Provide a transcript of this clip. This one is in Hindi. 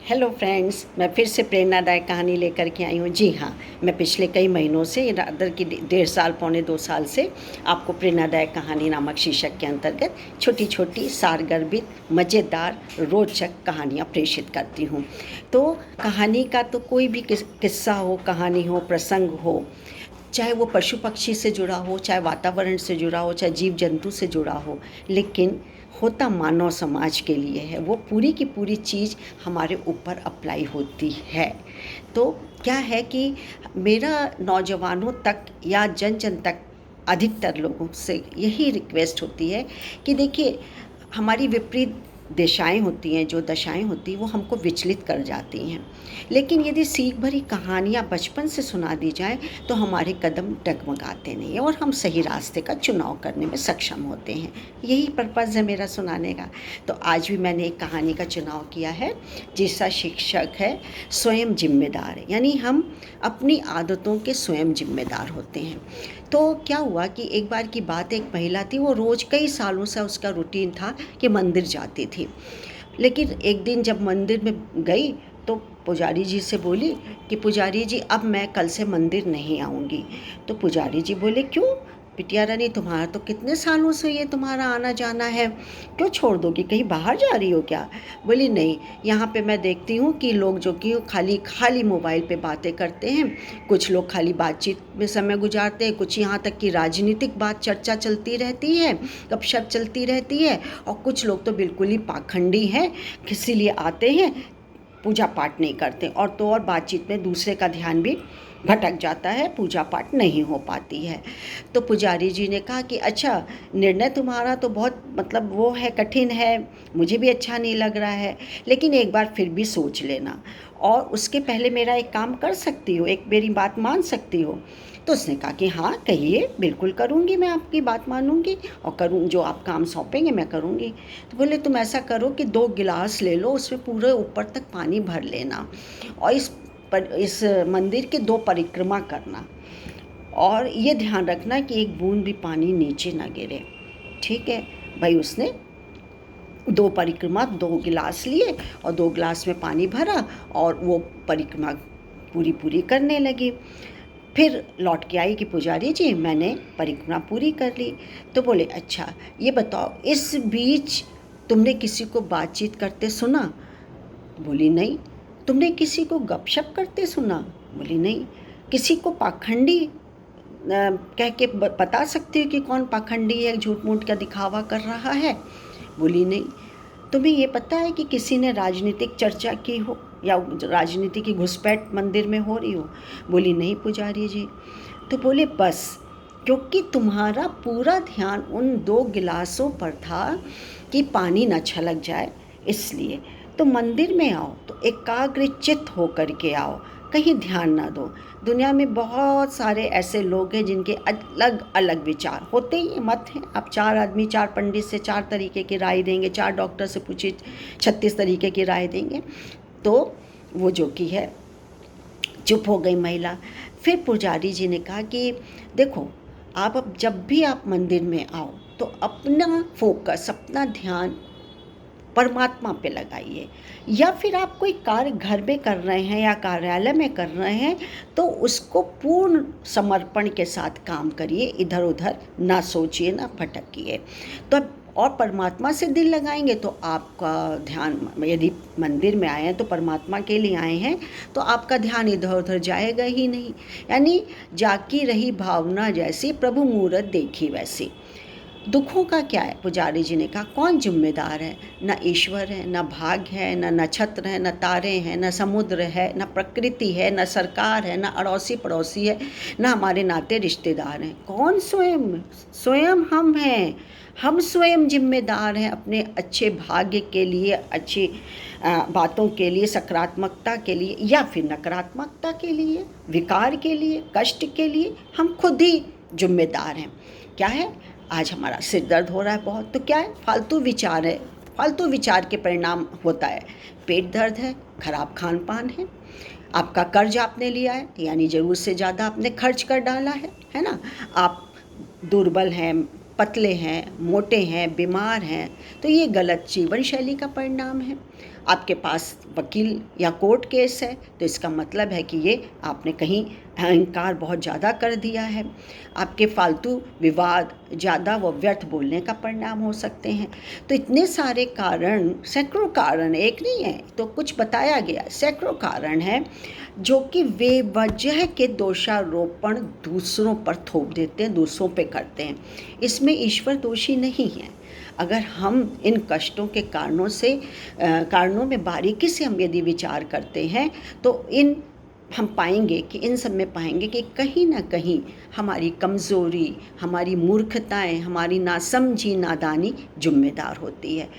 हेलो फ्रेंड्स, मैं फिर से प्रेरणादायक कहानी लेकर के आई हूँ। जी हाँ, मैं पिछले कई महीनों से अदर की 1.5 साल पौने 2 साल से आपको प्रेरणादायक कहानी नामक शीर्षक के अंतर्गत छोटी छोटी सारगर्भित मज़ेदार रोचक कहानियाँ प्रेषित करती हूँ। तो कहानी का तो कोई भी किस्सा हो, कहानी हो, प्रसंग हो, चाहे वो पशु पक्षी से जुड़ा हो, चाहे वातावरण से जुड़ा हो, चाहे जीव जंतु से जुड़ा हो, लेकिन होता मानव समाज के लिए है। वो पूरी की पूरी चीज़ हमारे ऊपर अप्लाई होती है। तो क्या है कि मेरा नौजवानों तक या जन जन तक अधिकतर लोगों से यही रिक्वेस्ट होती है कि देखिए, हमारी विपरीत दिशाएं होती हैं, जो दशाएं होती हैं वो हमको विचलित कर जाती हैं। लेकिन यदि सीख भरी कहानियाँ बचपन से सुना दी जाएं तो हमारे कदम डगमगाते नहीं हैं और हम सही रास्ते का चुनाव करने में सक्षम होते हैं। यही पर्पज़ है मेरा सुनाने का। तो आज भी मैंने एक कहानी का चुनाव किया है जिसका शीर्षक है स्वयं जिम्मेदार। यानी हम अपनी आदतों के स्वयं जिम्मेदार होते हैं। तो क्या हुआ कि एक बार की बात, एक महिला थी, वो रोज़ कई सालों से उसका रूटीन था कि मंदिर जाती थी। लेकिन एक दिन जब मंदिर में गई तो पुजारी जी से बोली कि पुजारी जी, अब मैं कल से मंदिर नहीं आऊँगी। तो पुजारी जी बोले, क्यों बिटिया रानी, तुम्हारा तो कितने सालों से ये तुम्हारा आना जाना है, क्यों छोड़ दोगी, कहीं बाहर जा रही हो क्या? बोली नहीं, यहाँ पे मैं देखती हूँ कि लोग जो कि खाली खाली मोबाइल पे बातें करते हैं, कुछ लोग खाली बातचीत में समय गुजारते हैं, कुछ यहाँ तक कि राजनीतिक बात चर्चा चलती रहती है, गपशप चलती रहती है, और कुछ लोग तो बिल्कुल ही पाखंडी हैं, इसीलिए आते हैं, पूजा पाठ नहीं करते, और तो और बातचीत में दूसरे का ध्यान भी भटक जाता है, पूजा पाठ नहीं हो पाती है। तो पुजारी जी ने कहा कि अच्छा, निर्णय तुम्हारा तो बहुत वो है, कठिन है, मुझे भी अच्छा नहीं लग रहा है, लेकिन एक बार फिर भी सोच लेना, और उसके पहले मेरा एक काम कर सकती हो, एक मेरी बात मान सकती हो? तो उसने कहा कि हाँ कहिए, बिल्कुल करूँगी, मैं आपकी बात मानूंगी और करूँ, जो आप काम सौंपेंगे मैं करूँगी। तो बोले, तुम ऐसा करो कि 2 गिलास ले लो, उसमें पूरे ऊपर तक पानी भर लेना, और इस मंदिर की 2 परिक्रमा करना, और ये ध्यान रखना कि एक बूंद भी पानी नीचे ना गिरे। ठीक है भाई। उसने 2 परिक्रमा, 2 गिलास लिए और 2 गिलास में पानी भरा और वो परिक्रमा पूरी करने लगी। फिर लौट के आई कि पुजारी जी, मैंने परिक्रमा पूरी कर ली। तो बोले, अच्छा ये बताओ, इस बीच तुमने किसी को बातचीत करते सुना? बोली नहीं। तुमने किसी को गपशप करते सुना? बोली नहीं। किसी को पाखंडी कह के बता सकती हो कि कौन पाखंडी है, झूठ मूठ का दिखावा कर रहा है? बोली नहीं। तुम्हें ये पता है कि किसी ने राजनीतिक चर्चा की हो या राजनीति की घुसपैठ मंदिर में हो रही हो? बोली नहीं पुजारी जी। तो बोले, बस क्योंकि तुम्हारा पूरा ध्यान उन 2 गिलासों पर था कि पानी न छलक जाए, इसलिए तो मंदिर में आओ तो एकाग्रचित्त होकर के आओ, कहीं ध्यान ना दो। दुनिया में बहुत सारे ऐसे लोग हैं जिनके अलग अलग विचार होते ही मत हैं। आप 4 आदमी, 4 पंडित से 4 तरीके की राय देंगे, 4 डॉक्टर से पूछे 36 तरीके की राय देंगे। तो वो जो कि है, चुप हो गई महिला। फिर पुजारी जी ने कहा कि देखो, आप अब जब भी आप मंदिर में आओ तो अपना फोकस, अपना ध्यान परमात्मा पे लगाइए, या फिर आप कोई कार्य घर में कर रहे हैं या कार्यालय में कर रहे हैं तो उसको पूर्ण समर्पण के साथ काम करिए, इधर उधर ना सोचिए, ना भटकिए। तो और परमात्मा से दिल लगाएंगे तो आपका ध्यान, यदि मंदिर में आए हैं तो परमात्मा के लिए आए हैं, तो आपका ध्यान इधर उधर जाएगा ही नहीं। यानी जाकी रही भावना जैसी, प्रभु मूरत देखी वैसी। दुखों का क्या है? पुजारी जी ने कहा, कौन जिम्मेदार है? न ईश्वर है, न भाग्य है, न नक्षत्र है, न तारे हैं, न समुद्र है, न प्रकृति है, न सरकार है, न अड़ोसी पड़ोसी है, न हमारे नाते रिश्तेदार हैं। कौन? स्वयं। स्वयं हम हैं। हम स्वयं जिम्मेदार हैं अपने अच्छे भाग्य के लिए, अच्छी बातों के लिए, सकारात्मकता के लिए या फिर नकारात्मकता के लिए, विकार के लिए, कष्ट के लिए। हम खुद ही जिम्मेदार हैं। क्या है? आज हमारा सिर दर्द हो रहा है बहुत, तो क्या है? फालतू विचार है। फालतू विचार के परिणाम होता है पेट दर्द है, खराब खान पान है, आपका कर्ज आपने लिया है, यानी ज़रूरत से ज़्यादा आपने खर्च कर डाला है ना? आप दुर्बल हैं, पतले हैं, मोटे हैं, बीमार हैं, तो ये गलत जीवन शैली का परिणाम है। आपके पास वकील या कोर्ट केस है तो इसका मतलब है कि ये आपने कहीं अहंकार बहुत ज़्यादा कर दिया है। आपके फालतू विवाद ज़्यादा व व्यर्थ बोलने का परिणाम हो सकते हैं। तो इतने सारे कारण, सैकड़ों कारण, एक नहीं है तो कुछ बताया गया, सैकड़ों कारण हैं जो कि बेवजह के दोषारोपण दूसरों पर थोप देते हैं, दूसरों पे करते हैं। इसमें ईश्वर दोषी नहीं है। अगर हम इन कष्टों के कारणों में बारीकी से हम यदि विचार करते हैं तो हम पाएंगे कि इन सब में पाएंगे कि कहीं ना कहीं हमारी कमज़ोरी, हमारी मूर्खताएं, हमारी नासमझी, नादानी जिम्मेदार होती है।